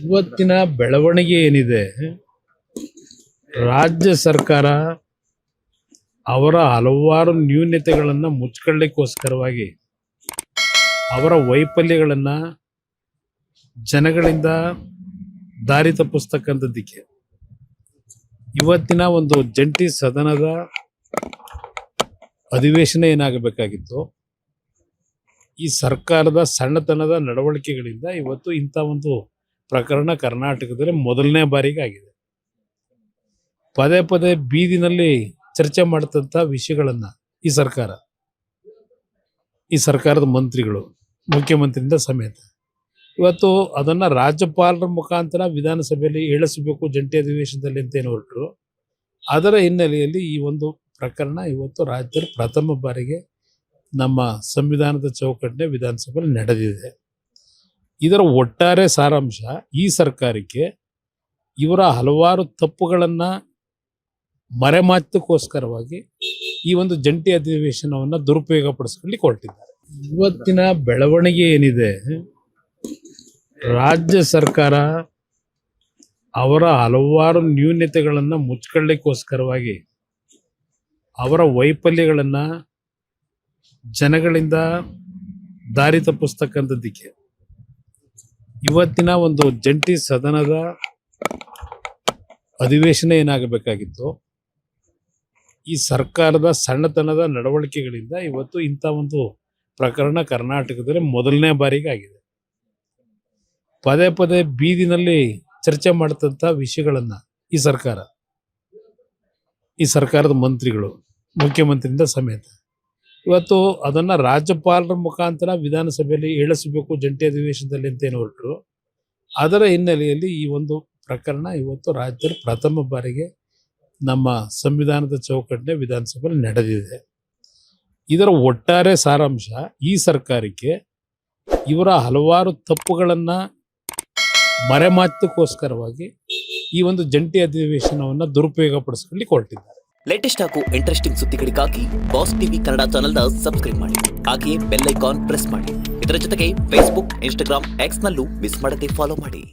ಇವತ್ತಿನ ಬೆಳವಣಿಗೆ ಏನಿದೆ, ರಾಜ್ಯ ಸರ್ಕಾರ ಅವರ ಹಲವಾರು ನ್ಯೂನತೆಗಳನ್ನು ಮುಚ್ಕೊಳ್ಳಿಕ್ಕೋಸ್ಕರವಾಗಿ ಅವರ ವೈಫಲ್ಯಗಳನ್ನು ಜನಗಳಿಂದ ದಾರಿ ತಪ್ಪಿಸ್ತಕ್ಕಂಥದ್ದಕ್ಕೆ ಇವತ್ತಿನ ಒಂದು ಜಂಟಿ ಸದನದ ಅಧಿವೇಶನ ಏನಾಗಬೇಕಾಗಿತ್ತು, ಈ ಸರ್ಕಾರದ ಸಣ್ಣತನದ ನಡವಳಿಕೆಗಳಿಂದ ಇವತ್ತು ಇಂಥ ಒಂದು ಪ್ರಕರಣ ಕರ್ನಾಟಕದಲ್ಲಿ ಮೊದಲನೇ ಬಾರಿಗೆ ಆಗಿದೆ. ಪದೇ ಪದೇ ಬೀದಿನಲ್ಲಿ ಚರ್ಚೆ ಮಾಡತಂಥ ವಿಷಯಗಳನ್ನು ಈ ಸರ್ಕಾರದ ಮಂತ್ರಿಗಳು, ಮುಖ್ಯಮಂತ್ರಿಯಿಂದ ಸಮೇತ ಇವತ್ತು ಅದನ್ನು ರಾಜ್ಯಪಾಲರ ಮುಖಾಂತರ ವಿಧಾನಸಭೆಯಲ್ಲಿ ಇಳಿಸಬೇಕು ಜಂಟಿ ಅಧಿವೇಶನದಲ್ಲಿ ಅಂತ ಏನು ಹೊರಟರು. ಅದರ ಹಿನ್ನೆಲೆಯಲ್ಲಿ ಈ ಒಂದು ಪ್ರಕರಣ ಇವತ್ತು ರಾಜ್ಯದಲ್ಲಿ ಪ್ರಥಮ ಬಾರಿಗೆ ನಮ್ಮ ಸಂವಿಧಾನದ ಚೌಕಟ್ಟಿನ ವಿಧಾನಸಭೆಯಲ್ಲಿ ನಡೆದಿದೆ. ಇದರ ಒಟ್ಟಾರೆ ಸಾರಾಂಶ, ಈ ಸರ್ಕಾರಕ್ಕೆ ಇವರ ಹಲವಾರು ತಪ್ಪುಗಳನ್ನು ಮರೆಮಾಚೋಸ್ಕರವಾಗಿ ಈ ಒಂದು ಜಂಟಿ ಅಧಿವೇಶನವನ್ನು ದುರುಪಯೋಗ ಪಡಿಸ್ಕೊಳ್ಳಿಕ್ಕೆ ಹೊರಟಿದ್ದಾರೆ. ಇವತ್ತಿನ ಬೆಳವಣಿಗೆ ಏನಿದೆ, ರಾಜ್ಯ ಸರ್ಕಾರ ಅವರ ಹಲವಾರು ನ್ಯೂನತೆಗಳನ್ನು ಮುಚ್ಕೊಳ್ಳಿಕ್ಕೋಸ್ಕರವಾಗಿ ಅವರ ವೈಫಲ್ಯಗಳನ್ನು ಜನಗಳಿಂದ ದಾರಿ ತಪ್ಪಿಸ್ತಕ್ಕಂಥದ್ದಕ್ಕೆ ಇವತ್ತಿನ ಒಂದು ಜಂಟಿ ಸದನದ ಅಧಿವೇಶನ ಏನಾಗಬೇಕಾಗಿತ್ತು, ಈ ಸರ್ಕಾರದ ಸಣ್ಣತನದ ನಡವಳಿಕೆಗಳಿಂದ ಇವತ್ತು ಇಂಥ ಒಂದು ಪ್ರಕರಣ ಕರ್ನಾಟಕದಲ್ಲಿ ಮೊದಲನೇ ಬಾರಿಗೆ ಆಗಿದೆ. ಪದೇ ಪದೇ ಬೀದಿನಲ್ಲಿ ಚರ್ಚೆ ಮಾಡತಂಥ ವಿಷಯಗಳನ್ನು ಈ ಸರ್ಕಾರದ ಮಂತ್ರಿಗಳು, ಮುಖ್ಯಮಂತ್ರಿಯಿಂದ ಸಮೇತ ಇವತ್ತು ಅದನ್ನು ರಾಜ್ಯಪಾಲರ ಮುಖಾಂತರ ವಿಧಾನಸಭೆಯಲ್ಲಿ ಇಳಿಸಬೇಕು ಜಂಟಿ ಅಧಿವೇಶನದಲ್ಲಿ ಅಂತ ಏನು ಹೊರಟರು. ಅದರ ಹಿನ್ನೆಲೆಯಲ್ಲಿ ಈ ಒಂದು ಪ್ರಕರಣ ಇವತ್ತು ರಾಜ್ಯದಲ್ಲಿ ಪ್ರಥಮ ಬಾರಿಗೆ ನಮ್ಮ ಸಂವಿಧಾನದ ಚೌಕಟ್ಟಿನ ವಿಧಾನಸಭೆಯಲ್ಲಿ ನಡೆದಿದೆ. ಇದರ ಒಟ್ಟಾರೆ ಸಾರಾಂಶ, ಈ ಸರ್ಕಾರಕ್ಕೆ ಇವರ ಹಲವಾರು ತಪ್ಪುಗಳನ್ನು ಮರೆಮಾಚೋಸ್ಕರವಾಗಿ ಈ ಒಂದು ಜಂಟಿ ಅಧಿವೇಶನವನ್ನು ದುರುಪಯೋಗ ಪಡಿಸ್ಕೊಳ್ಳಿಕ್ಕೆ ಹೊರಟಿದ್ದಾರೆ. ಲೇಟೆಸ್ಟ್ ಹಾಗೂ ಇಂಟ್ರೆಸ್ಟಿಂಗ್ ಸುದ್ದಿಗಳಿಗಾಗಿ ಬಾಸ್ ಟಿವಿ ಕನ್ನಡ ಚಾನೆಲ್ನ ಸಬ್ಸ್ಕ್ರೈಬ್ ಮಾಡಿ, ಹಾಗೆಯೇ ಬೆಲ್ ಐಕಾನ್ ಪ್ರೆಸ್ ಮಾಡಿ. ಇದರ ಜೊತೆಗೆ ಫೇಸ್ಬುಕ್, ಇನ್ಸ್ಟಾಗ್ರಾಮ್, ಎಕ್ಸ್ ನಲ್ಲೂ ಮಿಸ್ ಮಾಡದೆ ಫಾಲೋ ಮಾಡಿ.